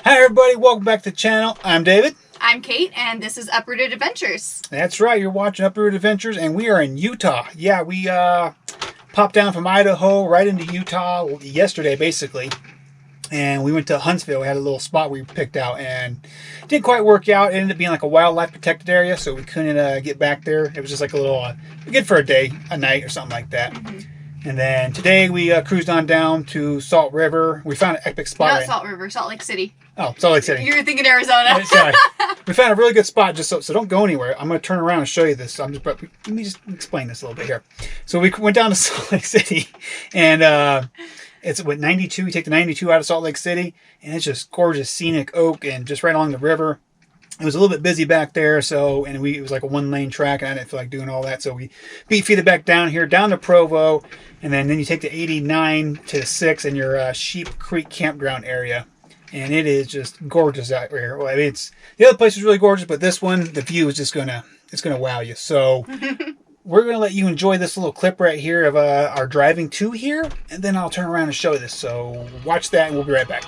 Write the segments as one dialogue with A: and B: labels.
A: Hi everybody, welcome back to the channel. I'm David.
B: I'm Kate, and this is Uprooted Adventures.
A: That's right, you're watching Uprooted Adventures, and we are in Utah. Yeah, we popped down from Idaho right into Utah yesterday, basically. And we went to Huntsville. We had a little spot we picked out, and it didn't quite work out. It ended up being like a wildlife protected area, so we couldn't get back there. It was just like a little, good for a day, a night, or something like that. And then today we cruised on down to Salt River. We found an epic spot.
B: Not Salt River, Salt Lake City.
A: Oh, Salt Lake City.
B: You were thinking Arizona.
A: Sorry. We found a really good spot, just so don't go anywhere. I'm going to turn around and show you this. Let me just explain this a little bit here. So we went down to Salt Lake City, and it's what, 92. We take the 92 out of Salt Lake City, and it's just gorgeous scenic oak and just right along the river. It was a little bit busy back there, it was like a one-lane track, and I didn't feel like doing all that, so we beat it back down here, down to Provo, and then you take the 89 to 6 in your Sheep Creek campground area, and it is just gorgeous out here. Well, I mean, the other place is really gorgeous, but this one, the view is just gonna wow you. So we're gonna let you enjoy this little clip right here of our driving to here, and then I'll turn around and show you this. So watch that, and we'll be right back.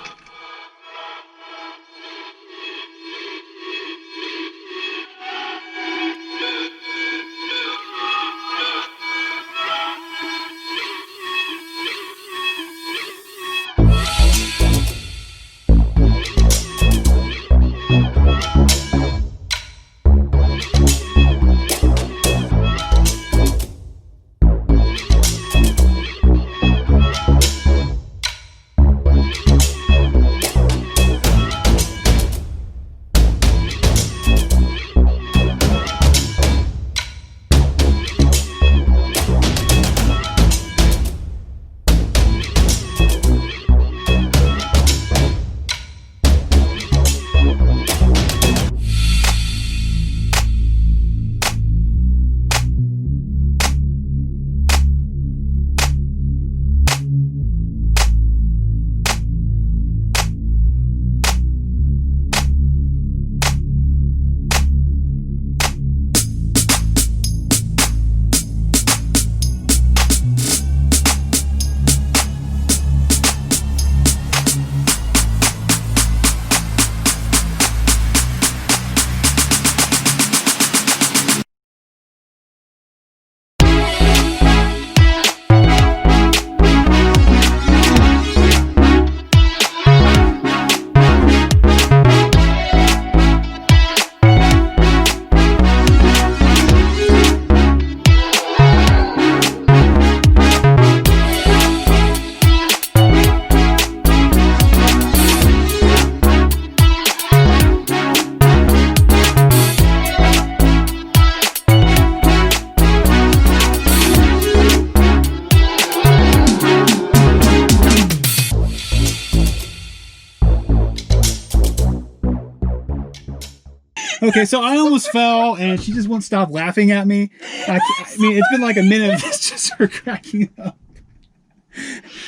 A: Okay, so I almost fell, and she just won't stop laughing at me. I mean, it's been like a minute of this, just her cracking up.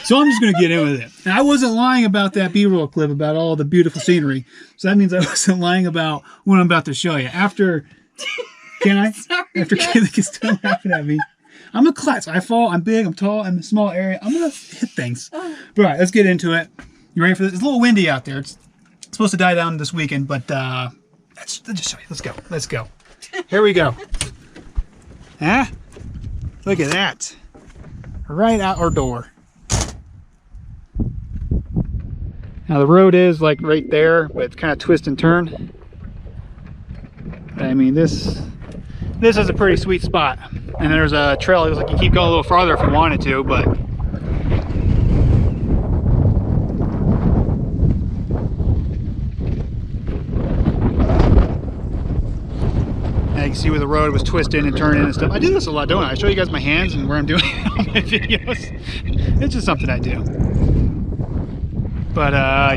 A: So I'm just going to get in with it. And I wasn't lying about that B-roll clip about all the beautiful scenery. So that means I wasn't lying about what I'm about to show you. After, can I?
B: Sorry,
A: After
B: yes.
A: Kayla gets done laughing at me. I'm a klutz. I fall, I'm big, I'm tall, I'm in a small area. I'm going to hit things.
B: Oh.
A: But all right, let's get into it. You ready for this? It's a little windy out there. It's supposed to die down this weekend, but let's just show you. Let's go. Let's go. Here we go. Huh? Look at that. Right out our door. Now the road is like right there, but it's kind of twist and turn. I mean, this is a pretty sweet spot. And there's a trail. It looks like you keep going a little farther if you wanted to, but you can see where the road was twisting and turning and stuff. I do this a lot, don't I? I show you guys my hands and where I'm doing it on my videos. It's just something I do. But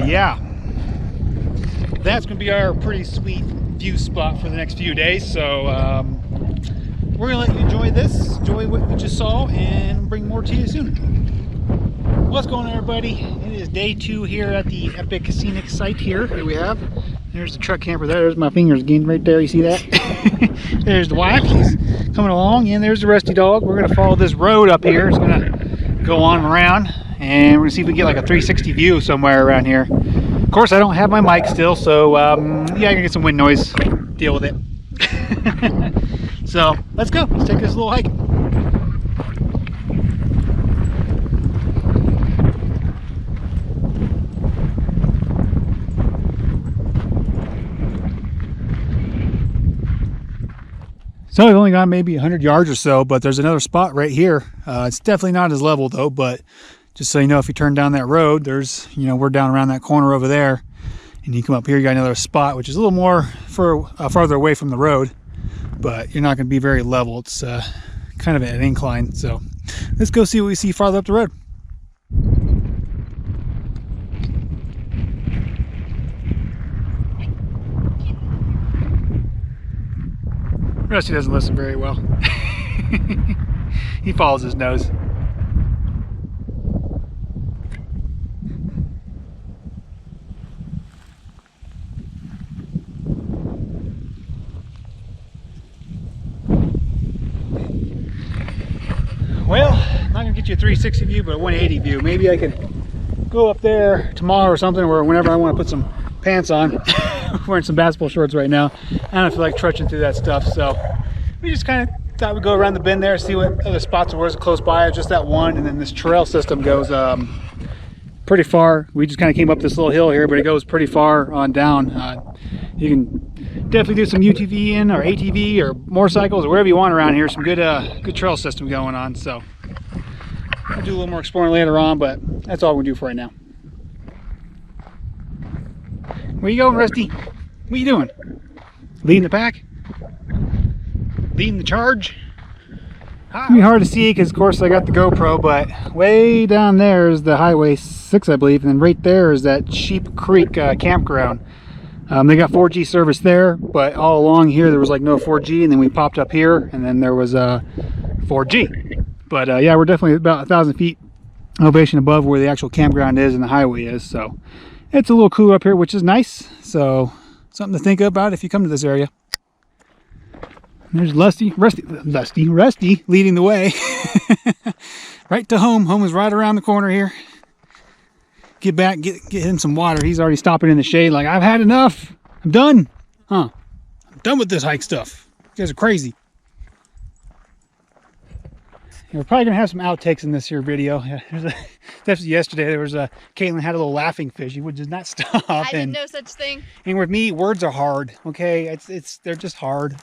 A: yeah, that's going to be our pretty sweet view spot for the next few days. So we're going to let you enjoy this, enjoy what we just saw, and bring more to you soon. What's going on, everybody? It is day 2 here at the epic scenic site here that we have. There's the truck camper there. There's my fingers again right there. You see that? There's the wife. She's coming along. And there's the rusty dog. We're going to follow this road up here. It's going to go on and around. And we're going to see if we can get like a 360 view somewhere around here. Of course, I don't have my mic still, so yeah, I'm gonna get some wind noise. Deal with it. So let's go. Let's take this little hike. So we've only gone maybe 100 yards or so, but there's another spot right here. It's definitely not as level though, but just so you know, if you turn down that road, there's, you know, we're down around that corner over there, and you come up here, you got another spot, which is a little more farther away from the road, but you're not going to be very level. It's kind of an incline. So let's go see what we see farther up the road. Rusty doesn't listen very well. He follows his nose. Well, I'm not gonna get you a 360 view, but a 180 view. Maybe I could go up there tomorrow or something, or whenever I want to put some pants on. Wearing some basketball shorts right now. I don't feel like trudging through that stuff, so we just kind of thought we'd go around the bend there, see what other spots were close by. Just that one, and then this trail system goes pretty far. We just kind of came up this little hill here, but it goes pretty far on down. You can definitely do some UTV in, or ATV, or motorcycles, or whatever you want around here. Some good good trail system going on. So I'll do a little more exploring later on, but that's all we'll do for right now. Where you going, Rusty? What you doing? Leading the pack? Leading the charge? It's gonna be hard to see because, of course, I got the GoPro, but way down there is the Highway 6, I believe, and then right there is that Sheep Creek campground. They got 4G service there, but all along here there was like no 4G, and then we popped up here, and then there was 4G. But yeah, we're definitely about 1,000 feet elevation above where the actual campground is and the highway is, so it's a little cooler up here, which is nice. So something to think about if you come to this area. There's Rusty leading the way. Right to home. Home is right around the corner here. Get back, get him some water. He's already stopping in the shade like, I've had enough. I'm done. I'm done with this hike stuff. You guys are crazy. We're probably gonna have some outtakes in this here video. Definitely yesterday there was Caitlin had a little laughing fish. He would just not stop.
B: I didn't know such thing.
A: And with me, words are hard. Okay, they're just hard.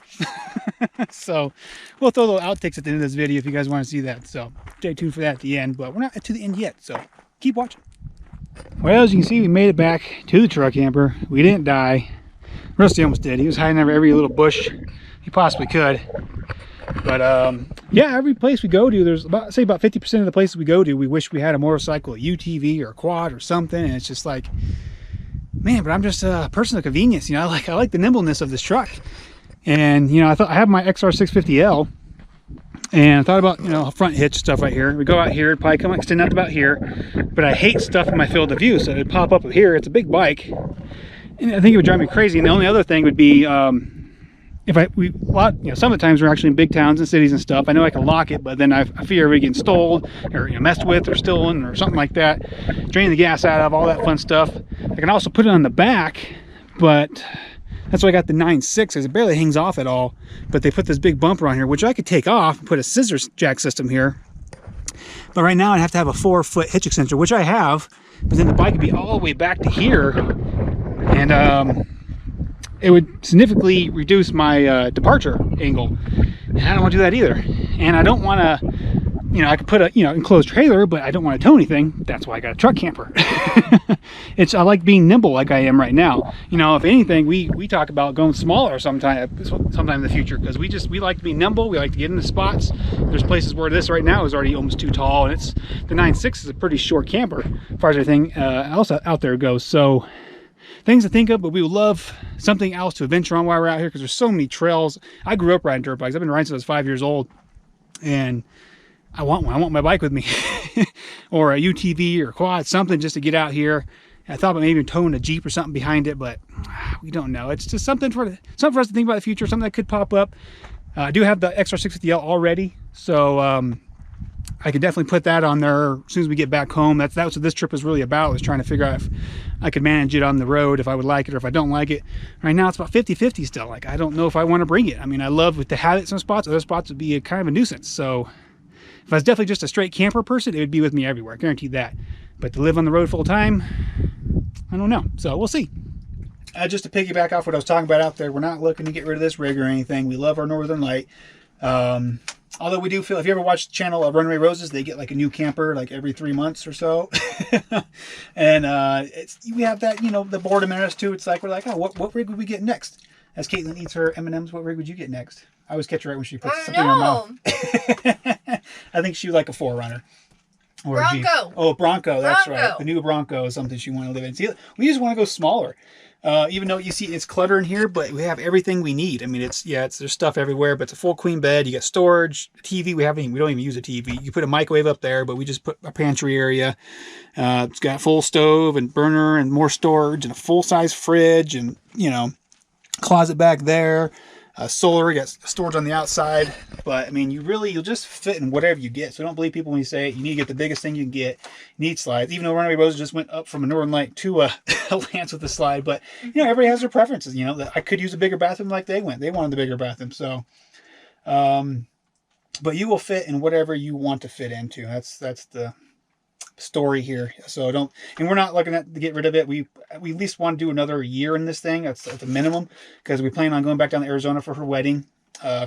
A: So we'll throw little outtakes at the end of this video if you guys want to see that. So stay tuned for that at the end. But we're not to the end yet, so keep watching. Well, as you can see, we made it back to the truck camper. We didn't die. Rusty almost did. He was hiding under every little bush he possibly could. But yeah, every place we go to, there's about 50% of the places we go to, we wish we had a motorcycle, a UTV or a quad or something. And it's just like, man, but I'm just a person of convenience. You know, I like the nimbleness of this truck. And you know, I have my XR650L, and I thought about, you know, a front hitch stuff right here. We go out here, it'd probably come extend out to about here, but I hate stuff in my field of view, so it'd pop up here. It's a big bike, and I think it would drive me crazy. And the only other thing would be you know, some of the times we're actually in big towns and cities and stuff. I know I can lock it, but then I fear it getting stolen or, you know, messed with or stolen or something like that. Drain the gas out of, all that fun stuff. I can also put it on the back, but that's why I got the 9.6, because it barely hangs off at all. But they put this big bumper on here, which I could take off and put a scissors jack system here. But right now I'd have to have a 4-foot hitch extender, which I have, but then the bike would be all the way back to here, and it would significantly reduce my departure angle, and I don't want to do that either. And I don't want to, you know, I could put a, you know, enclosed trailer, but I don't want to tow anything. That's why I got a truck camper. I like being nimble like I am right now. You know, if anything, we talk about going smaller sometime in the future, because we like to be nimble. We like to get into spots. There's places where this right now is already almost too tall, and the 9.6 is a pretty short camper as far as everything else out there goes. So things to think of, but we would love something else to adventure on while we're out here, because there's so many trails. I grew up riding dirt bikes. I've been riding since I was 5 years old, and I want one. I want my bike with me, or a UTV or quad, something just to get out here. I thought about maybe towing a Jeep or something behind it, but we don't know. It's just something for us to think about the future, something that could pop up. I do have the XR650L already, so I could definitely put that on there as soon as we get back home. That's what this trip was really about, was trying to figure out if I could manage it on the road, if I would like it or if I don't like it. Right now it's about 50-50 still. Like, I don't know if I want to bring it. I mean, I love to have it some spots. Other spots would be kind of a nuisance. So if I was definitely just a straight camper person, it would be with me everywhere. I guarantee that. But to live on the road full time, I don't know. So we'll see. Just to piggyback off what I was talking about out there, we're not looking to get rid of this rig or anything. We love our Northern Light. Although we do feel, if you ever watch the channel of Runaway Roses, they get like a new camper like every 3 months or so. And we have that, you know, the boredom in us too. It's like, we're like, oh, what rig would we get next? As Caitlin eats her M&Ms, what rig would you get next? I always catch her right when she puts something in her mouth. I think she would like a 4Runner. Or
B: Bronco.
A: Oh, Bronco, that's right. The new Bronco is something she want to live in. See, we just want to go smaller. Even though you see it's clutter in here, but we have everything we need. I mean, there's stuff everywhere, but it's a full queen bed. You got storage, TV. We don't even use a TV. You put a microwave up there, but we just put a pantry area. It's got a full stove and burner and more storage and a full size fridge and, you know, closet back there. Solar, you got storage on the outside, but I mean, you'll just fit in whatever you get. So don't believe people when you say it. You need to get the biggest thing you can get. You need slides. Even though Runaway Roses just went up from a Northern Light to a Lance with a slide, but you know, everybody has their preferences. You know, I could use a bigger bathroom like they went. They wanted the bigger bathroom, so. But you will fit in whatever you want to fit into. That's the story here. So and we're not looking to get rid of it. We at least want to do another year in this thing. That's at the minimum, because we plan on going back down to Arizona for her wedding,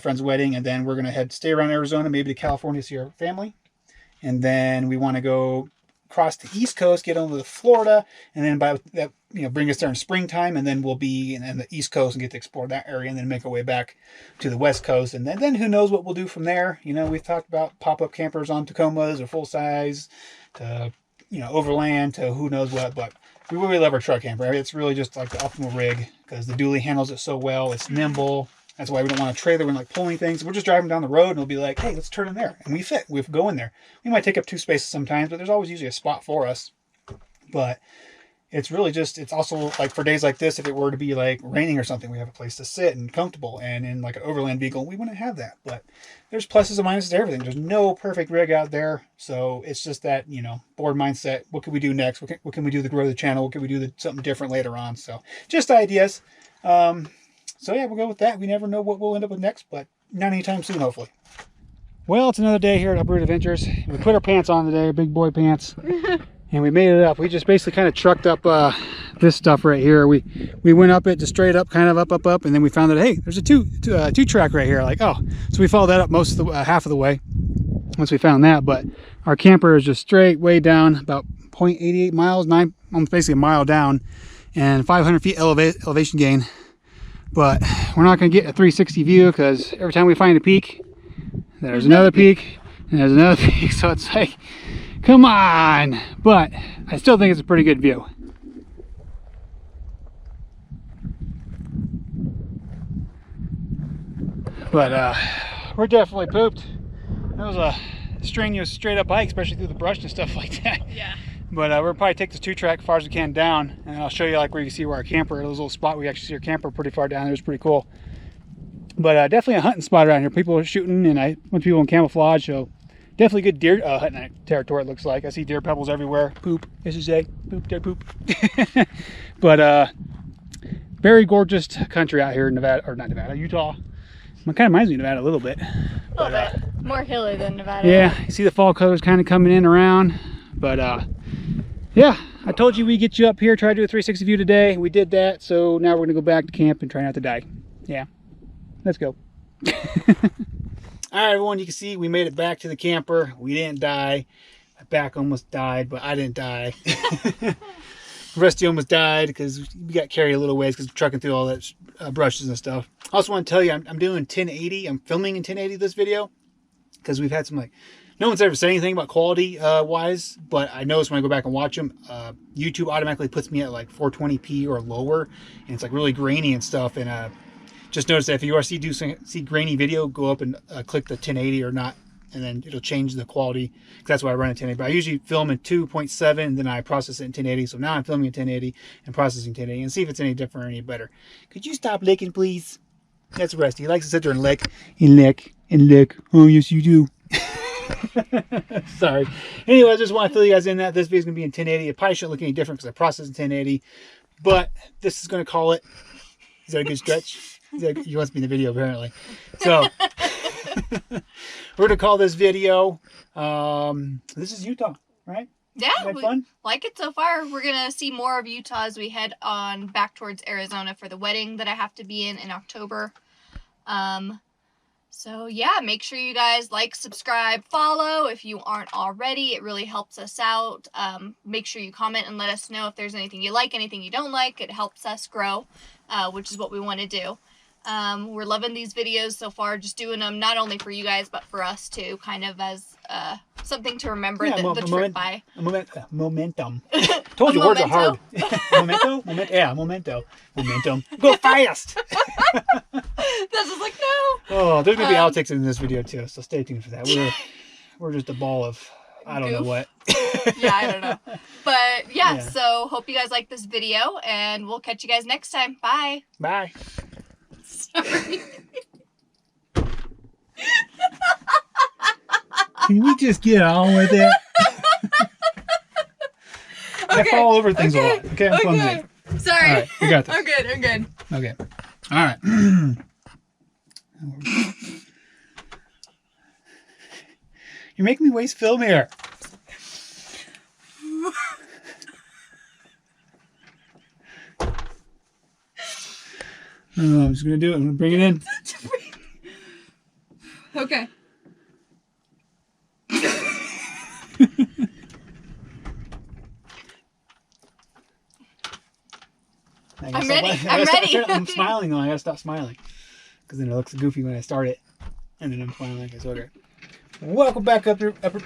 A: friend's wedding, and then we're gonna stay around Arizona, maybe to California to see our family, and then we want to go across the East Coast, get over to Florida, and then by that, you know, bring us there in springtime, and then we'll be in the East Coast and get to explore that area, and then make our way back to the West Coast, and then who knows what we'll do from there. You know, we've talked about pop-up campers on Tacomas or full size, to, you know, Overland, to who knows what, but we really love our truck camper. It's really just like the optimal rig, because the dually handles it so well. It's nimble. That's why we don't want a trailer when like pulling things. We're just driving down the road and we'll be like, hey, let's turn in there. And we fit. We go in there. We might take up 2 spaces sometimes, but there's always usually a spot for us. But it's really just, it's also like for days like this, if it were to be like raining or something, we have a place to sit and comfortable. And in like an Overland vehicle, we wouldn't have that. But there's pluses and minuses to everything. There's no perfect rig out there. So it's just that, you know, bored mindset. What can we do next? What can we do to grow the channel? What can we do something different later on? So just ideas. So yeah, we'll go with that. We never know what we'll end up with next, but not anytime soon, hopefully. Well, it's another day here at Uprooted Adventures. We put our pants on today, big boy pants. And we made it up. We just basically kind of trucked up this stuff right here. We went up it just straight up, kind of up, and then we found that, hey, there's a two track right here. Like, oh, so we followed that up most of the half of the way once we found that. But our camper is just straight way down, about 0.88 miles, almost basically a mile down, and 500 feet elevation gain. But we're not going to get a 360 view, because every time we find a peak, there's another peak, and there's another peak. So it's like, come on. But I still think it's a pretty good view. But we're definitely pooped. That was a strenuous straight up hike, especially through the brush and stuff like that.
B: Yeah.
A: But we'll probably take this 2-track as far as we can down, and I'll show you like where you see where our camper, there's a little spot where you actually see our camper pretty far down there. It's pretty cool. But definitely a hunting spot around here. People are shooting, and a bunch of people in camouflage, so definitely good deer hunting territory, it looks like. I see deer pebbles everywhere. Poop, as you say. Poop, deer poop. But very gorgeous country out here in Nevada, or not Nevada, Utah. It kind of reminds me of Nevada a little bit.
B: A little bit. More hilly than Nevada.
A: Yeah, you see the fall colors kind of coming in around. But yeah, I told you we'd get you up here, try to do a 360 view today. We did that, so now we're going to go back to camp and try not to die. Yeah, let's go. All right, everyone, you can see we made it back to the camper. We didn't die. My back almost died, but I didn't die. Rusty almost died because we got carried a little ways because we're trucking through all that brushes and stuff. I also want to tell you, I'm doing 1080. I'm filming in 1080 this video because we've had some, like, no one's ever said anything about quality wise, but I noticed when I go back and watch them, YouTube automatically puts me at like 420p or lower, and it's like really grainy and stuff. And just notice that if you want to see grainy video, go up and click the 1080 or not, and then it'll change the quality. That's why I run at 1080. But I usually film in 2.7, and then I process it in 1080. So now I'm filming in 1080 and processing 1080, and see if it's any different or any better. Could you stop licking, please? That's Rusty. He likes to sit there and lick and lick and lick. Oh, yes, you do. Sorry. Anyway, I just want to fill you guys in that this video is going to be in 1080. It probably shouldn't look any different because I processed in 1080. But this is going to call it. Is that a good stretch? He wants me in the video, apparently. So, we're going to call this video, this is Utah, right?
C: Yeah,
A: we fun?
C: Like it so far. We're going to see more of Utah as we head on back towards Arizona for the wedding that I have to be in October. So yeah, make sure you guys like, subscribe, follow if you aren't already. It really helps us out. Make sure you comment and let us know if there's anything you like, anything you don't like. It helps us grow, which is what we want to do. We're loving these videos so far, just doing them not only for you guys, but for us too, kind of as something to remember the trip by.
A: Momentum. Told you words are hard. Memento? Momentum. Go fast!
C: This is like, no.
A: Oh, there's going to be outtakes in this video too, so stay tuned for that. We're just a ball of, I don't know what.
C: Yeah, I don't know. But yeah, so hope you guys like this video, and we'll catch you guys next time. Bye.
A: Bye.
C: Sorry.
A: Can we just get on with it? I fall over things a lot. Okay, I'm clumsy.
C: Sorry.
A: All right, we got this.
C: I'm good.
A: Okay. All right. You're making me waste film here. No, I'm just going to do it. I'm going to bring it in.
C: Okay. I'm ready.
A: I'm smiling though. I gotta stop smiling because then it looks goofy when I start it, and then I'm smiling like this. Okay. Welcome back up your upper.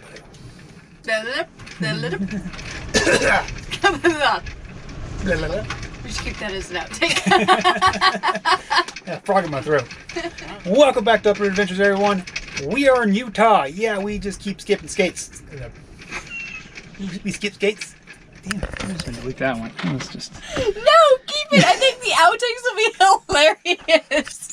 C: We should keep that as an outtake.
A: Yeah, frog in my throat. Welcome back to Upper Adventures, everyone. We are in Utah. Yeah, we just keep skipping skates. We skip skates. Damn, I'm just gonna delete that one. Let's just.
C: No, keep it. I think the outtakes will be hilarious.